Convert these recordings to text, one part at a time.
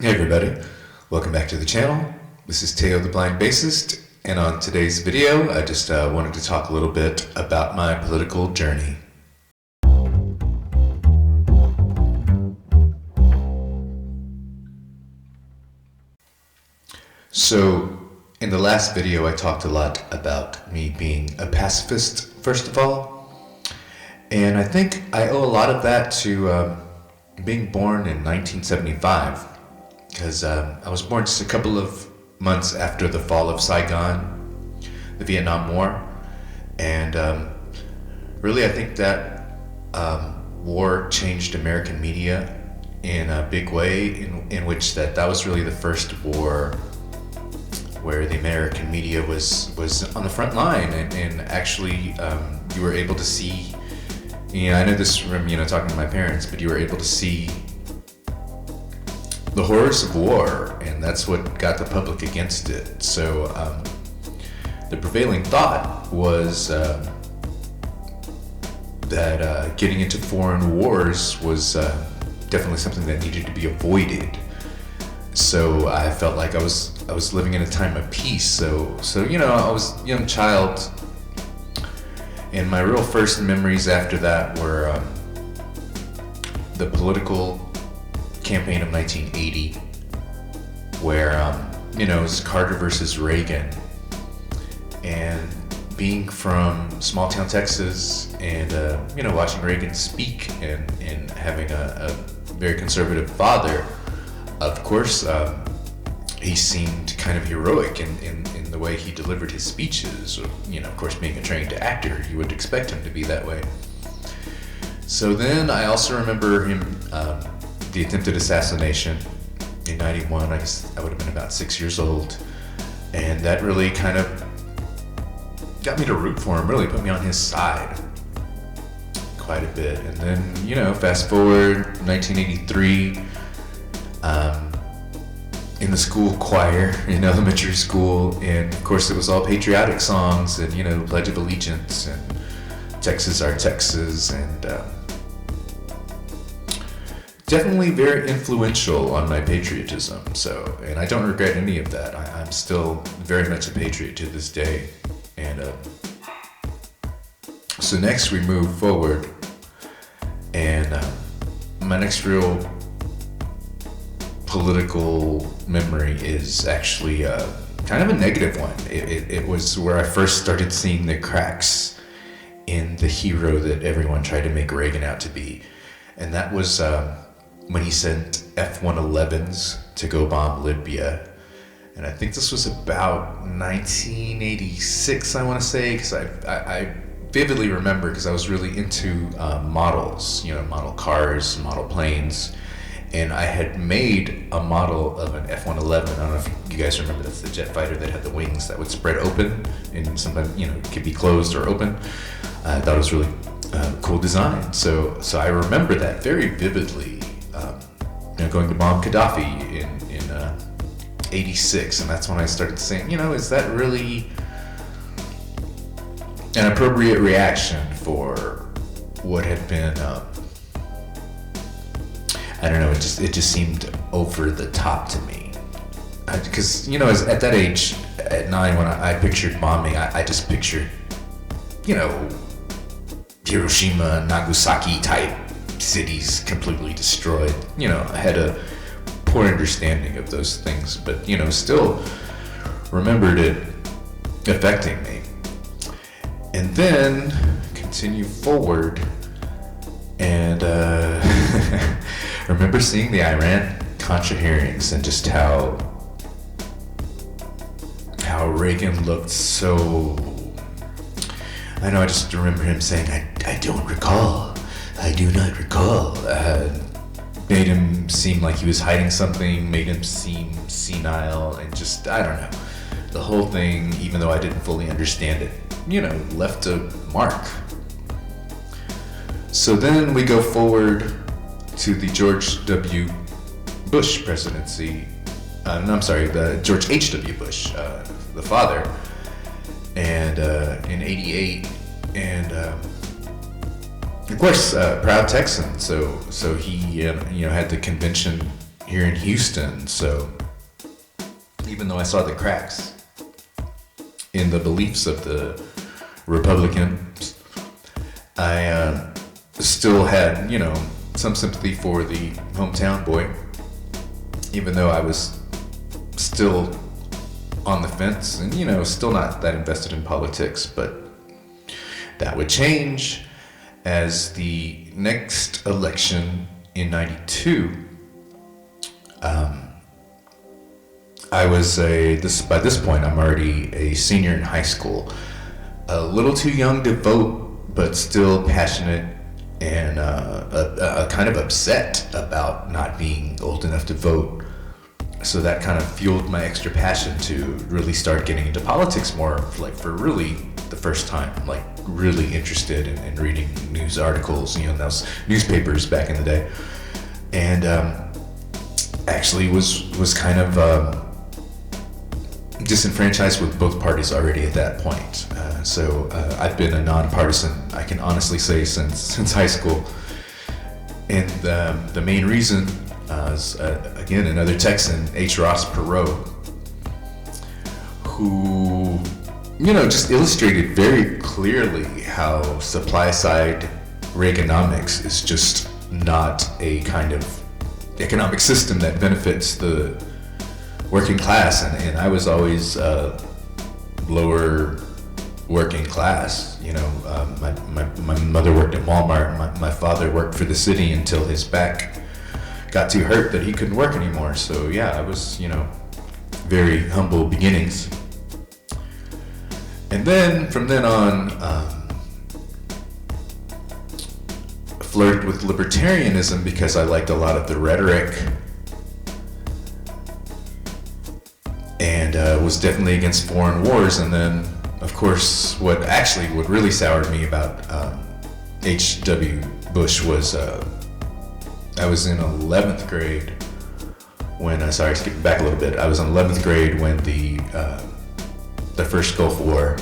Hey everybody, welcome back to the channel. This is Teo the Blind Bassist, and on today's video I just wanted to talk a little bit about my political journey. So in the last video I talked a lot about me being a pacifist, first of all, and I think I owe a lot of that to being born in 1975. Because I was born just a couple of months after the fall of Saigon, the Vietnam War, and really I think that war changed American media in a big way, in which that was really the first war where the American media was on the front line, and actually you were able to see, I know this from talking to my parents, but you were able to see the horrors of war, and that's what got the public against it. So the prevailing thought was that getting into foreign wars was definitely something that needed to be avoided. So I felt like I was living in a time of peace. So I was a young child, and my real first memories after that were the political campaign of 1980, where it was Carter versus Reagan, and being from small town Texas, and watching Reagan speak, and having a very conservative father, of course he seemed kind of heroic in the way he delivered his speeches. Of course, being a trained actor, you would expect him to be that way. So then I also remember him the attempted assassination in 91. I guess I would have been about 6 years old, and that really kind of got me to root for him, really put me on his side quite a bit. And then fast forward 1983, in the school choir in elementary school, and of course it was all patriotic songs, and Pledge of Allegiance and Texas Our Texas, and definitely very influential on my patriotism. So, and I don't regret any of that. I'm still very much a patriot to this day. And so next we move forward, and my next real political memory is actually kind of a negative one. It was where I first started seeing the cracks in the hero that everyone tried to make Reagan out to be, and that was when he sent F-111s to go bomb Libya. And I think this was about 1986, I want to say, because I vividly remember, because I was really into models, model cars, model planes, and I had made a model of an F-111. I don't know if you guys remember, that's the jet fighter that had the wings that would spread open, and sometimes it could be closed or open. I thought it was really cool design. So I remember that very vividly. Going to bomb Gaddafi in 86, and that's when I started saying, is that really an appropriate reaction for what had been, I don't know, it just seemed over the top to me. Because, at that age, at 9, when I pictured bombing, I just pictured, Hiroshima, Nagasaki type cities completely destroyed. I had a poor understanding of those things, but still remembered it affecting me. And then continue forward, and remember seeing the Iran-Contra hearings, and just how Reagan looked so, I know, I just remember him saying, I don't recall. I do not recall. Made him seem like he was hiding something, made him seem senile, and just, I don't know. The whole thing, even though I didn't fully understand it, left a mark. So then we go forward to the George W. Bush presidency. The George H.W. Bush, the father, and in 88, and of course, proud Texan. So he had the convention here in Houston. So even though I saw the cracks in the beliefs of the Republicans, I still had, some sympathy for the hometown boy, even though I was still on the fence and, still not that invested in politics. But that would change as the next election in 92, I was by this point, I'm already a senior in high school, a little too young to vote, but still passionate and kind of upset about not being old enough to vote. So that kind of fueled my extra passion to really start getting into politics more, like for really the first time, like really interested in reading news articles, those newspapers back in the day. And actually was kind of disenfranchised with both parties already at that point. So I've been a nonpartisan, I can honestly say, since high school. And the main reason is, again, another Texan, H. Ross Perot, who, just illustrated very clearly how supply-side Reaganomics is just not a kind of economic system that benefits the working class. And I was always lower working class. My mother worked at Walmart. My father worked for the city until his back got too hurt that he couldn't work anymore. So yeah, I was, very humble beginnings. And then from then on, flirted with libertarianism because I liked a lot of the rhetoric, and was definitely against foreign wars. And then, of course, what really soured me about H.W. Bush was I was in 11th grade when, skipping back a little bit, I was in 11th grade when the first Gulf War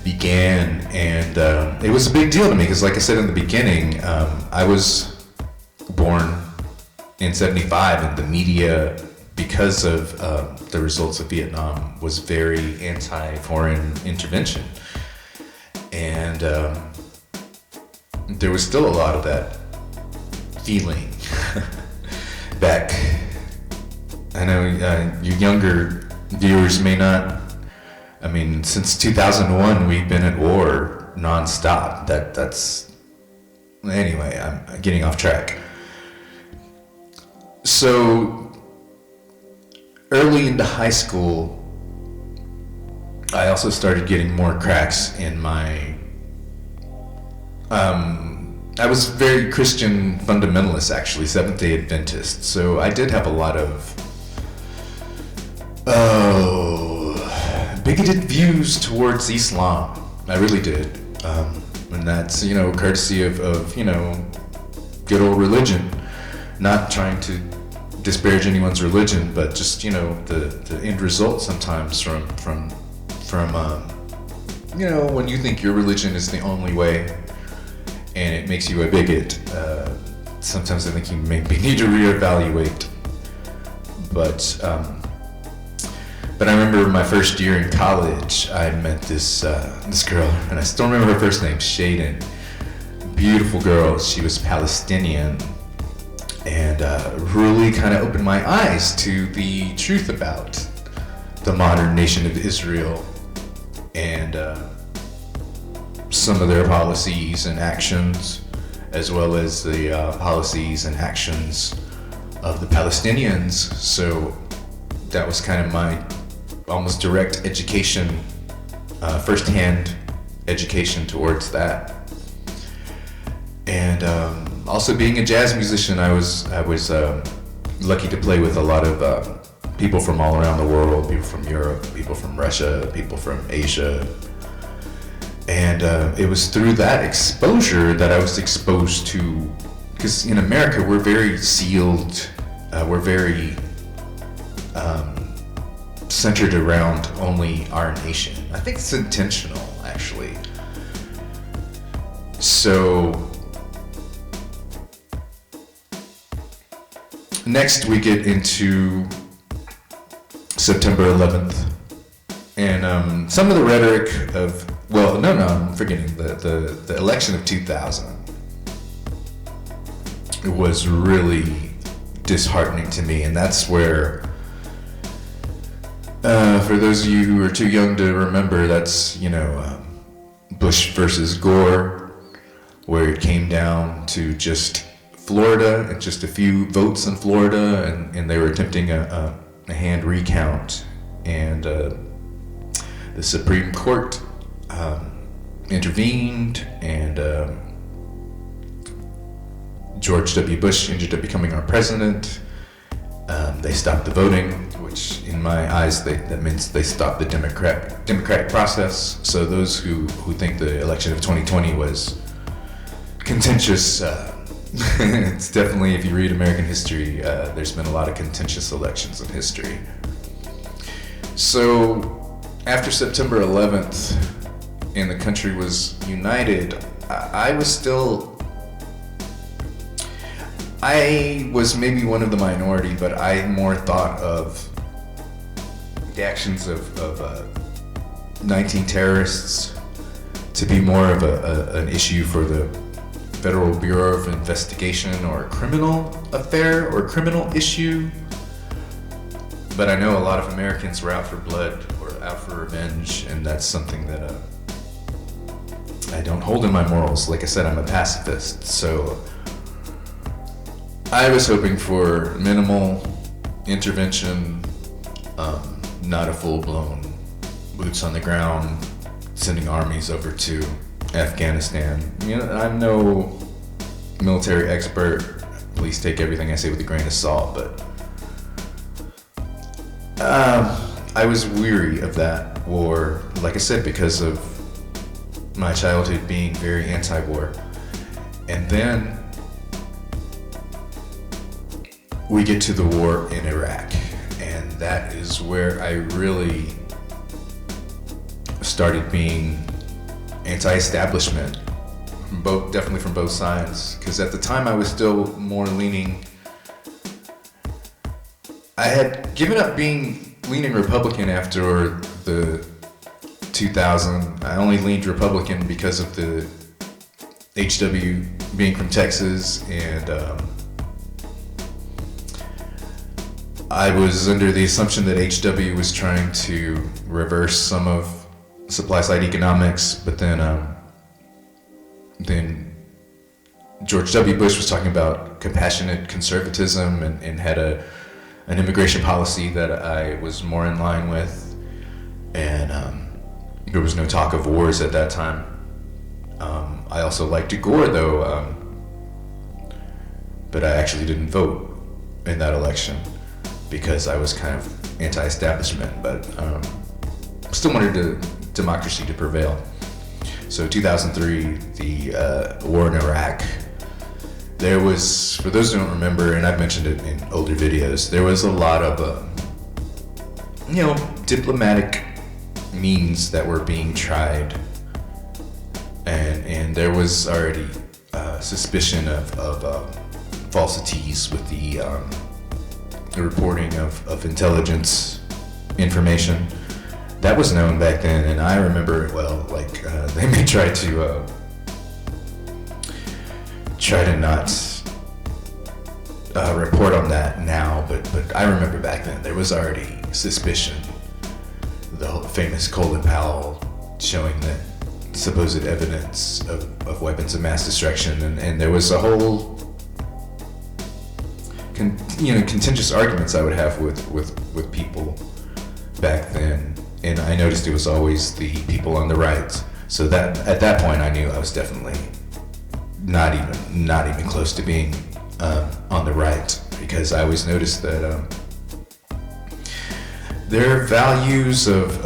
began, and it was a big deal to me because, like I said in the beginning, I was born in 75, and the media, because of the results of Vietnam, was very anti-foreign intervention. And there was still a lot of that feeling back. I know you younger viewers may not, since 2001 we've been at war nonstop. Anyway, I'm getting off track. So early into high school, I also started getting more cracks in my I was very Christian fundamentalist, actually, Seventh-day Adventist. So I did have a lot of bigoted views towards Islam. I really did. And that's, courtesy of good old religion. Not trying to disparage anyone's religion, but just, the end result sometimes from when you think your religion is the only way, and it makes you a bigot, sometimes I think you maybe need to reevaluate. But I remember my first year in college, I met this girl, and I still remember her first name, Shaden. Beautiful girl. She was Palestinian, and really kind of opened my eyes to the truth about the modern nation of Israel and some of their policies and actions, as well as the policies and actions of the Palestinians. So that was kind of my almost direct education, firsthand education towards that. And also being a jazz musician, I was lucky to play with a lot of people from all around the world, people from Europe, people from Russia, people from Asia. And it was through that exposure that I was exposed to, because in America we're very sealed, we're very centered around only our nation. I think it's intentional, actually. So next we get into September 11th, and some of the rhetoric of, well, no, I'm forgetting, the election of 2000 was really disheartening to me, and that's where, for those of you who are too young to remember, that's, Bush versus Gore, where it came down to just Florida and just a few votes in Florida, and they were attempting a hand recount, and the Supreme Court intervened, and George W. Bush ended up becoming our president. They stopped the voting, which in my eyes, that means they stopped the democratic process. So those who think the election of 2020 was contentious, it's definitely, if you read American history, there's been a lot of contentious elections in history. So after September 11th and the country was united, I was maybe one of the minority, but I more thought of the actions of 19 terrorists to be more of an issue for the Federal Bureau of Investigation, or a criminal affair or criminal issue. But I know a lot of Americans were out for blood or out for revenge, and that's something that I don't hold in my morals. Like I said, I'm a pacifist, so I was hoping for minimal intervention, not a full-blown boots on the ground, sending armies over to Afghanistan. I'm no military expert. Please take everything I say with a grain of salt, but I was weary of that war, like I said, because of my childhood being very anti-war. And then we get to the war in Iraq, and that is where I really started being anti-establishment, definitely from both sides, because at the time I was still more leaning, I had given up leaning Republican after the 2000. I only leaned Republican because of the HW being from Texas, and I was under the assumption that HW was trying to reverse some of supply side economics, but then George W. Bush was talking about compassionate conservatism and had an immigration policy that I was more in line with, and there was no talk of wars at that time. I also liked Gore, though, but I actually didn't vote in that election because I was kind of anti-establishment, but still wanted democracy to prevail. So 2003, the war in Iraq, there was, for those who don't remember, and I've mentioned it in older videos, there was a lot of, diplomatic means that were being tried, and there was already suspicion of falsities with the reporting of intelligence information. That was known back then, and I remember it well. Like, they may try to not report on that now, but I remember back then there was already suspicion. The whole famous Colin Powell showing that supposed evidence of weapons of mass destruction, and there was a whole contentious arguments I would have with people back then, and I noticed it was always the people on the right. So that at that point I knew I was definitely not even close to being on the right, because I always noticed that their values of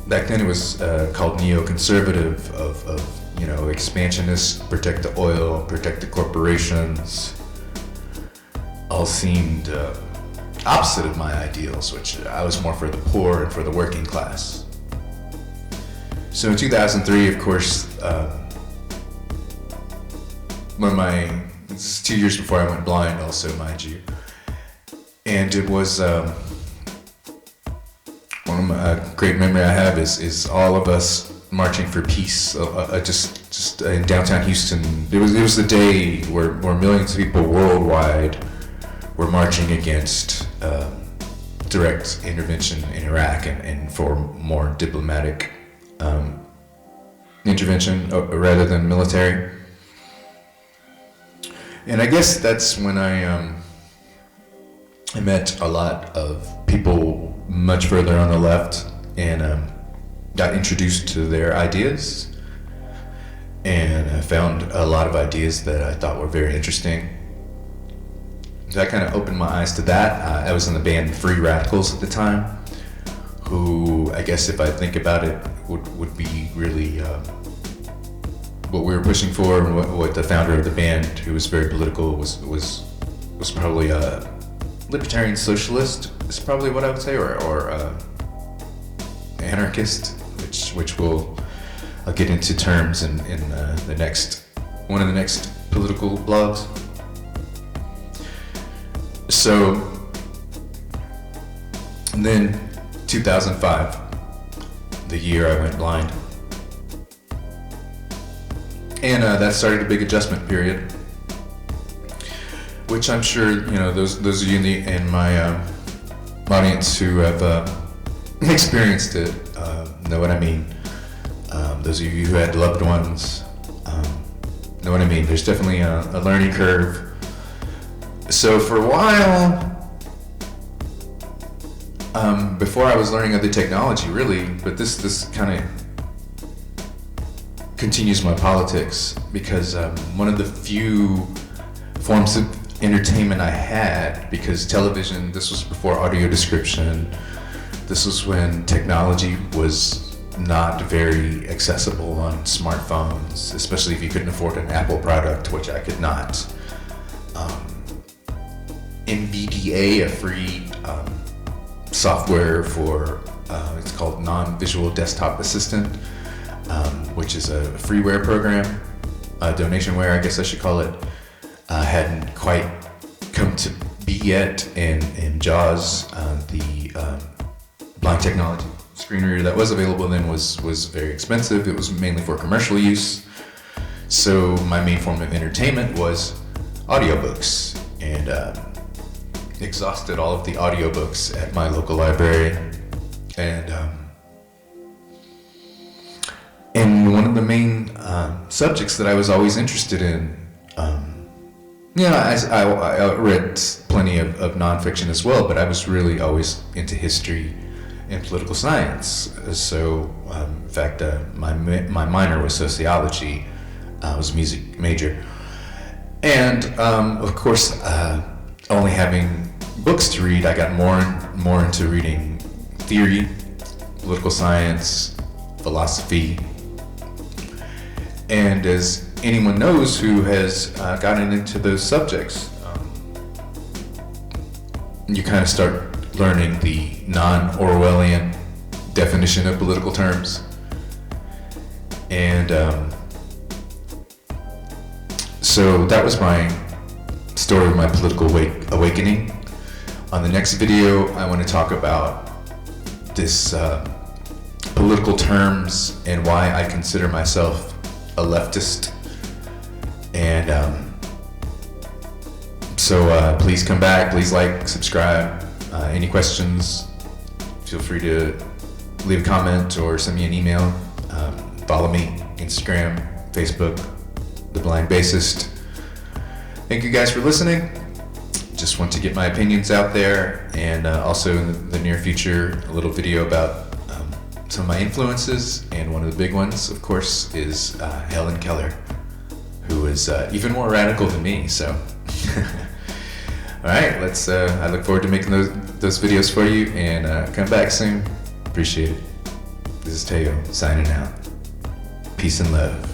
back then it was called neoconservative, of expansionist, protect the oil, protect the corporations, all seemed opposite of my ideals, which I was more for the poor and for the working class. So in 2003, of course, when my This is 2 years before I went blind, also, mind you. And it was one of my great memory I have is all of us marching for peace, just in downtown Houston. It was the day where millions of people worldwide were marching against direct intervention in Iraq and for more diplomatic intervention rather than military. And I guess that's when I met a lot of people much further on the left and got introduced to their ideas. And I found a lot of ideas that I thought were very interesting. So that kind of opened my eyes to that. I was in the band Free Radicals at the time, who I guess if I think about it would be really what we were pushing for, and what the founder of the band, who was very political, was probably a libertarian socialist, is probably what I would say, or anarchist, which I'll get into terms in the next one of the next political blogs. So, and then 2005, the year I went blind. And that started a big adjustment period, which I'm sure, those of you in my audience who have experienced it know what I mean. Those of you who had loved ones know what I mean. There's definitely a learning curve. So for a while, before I was learning other technology, really, but this kind of continues my politics, because one of the few forms of entertainment I had, because television, this was before audio description, this was when technology was not very accessible on smartphones, especially if you couldn't afford an Apple product, which I could not. NVDA, a free software for, it's called Non-Visual Desktop Assistant, which is a freeware program, donationware, I guess I should call it, hadn't quite come to be yet, and JAWS, the blind technology screen reader that was available then was very expensive. It was mainly for commercial use. So my main form of entertainment was audiobooks, and exhausted all of the audiobooks at my local library. And one of the main subjects that I was always interested in, I read plenty of nonfiction as well, but I was really always into history and political science. So, in fact, my minor was sociology. I was a music major. And, of course, only having books to read, I got more and more into reading theory, political science, philosophy. And as anyone knows who has gotten into those subjects, you kind of start learning the non-Orwellian definition of political terms. And so that was my story of my political awakening. On the next video, I want to talk about this political terms and why I consider myself a leftist. And so please come back, please like, subscribe. Any questions, feel free to leave a comment or send me an email. Follow me, Instagram, Facebook, The Blind Bassist. Thank you guys for listening. Just want to get my opinions out there, and also in the near future, a little video about some of my influences, and one of the big ones, of course, is Helen Keller, who is even more radical than me. So, all right, let's. I look forward to making those videos for you, and come back soon. Appreciate it. This is Teo signing out. Peace and love.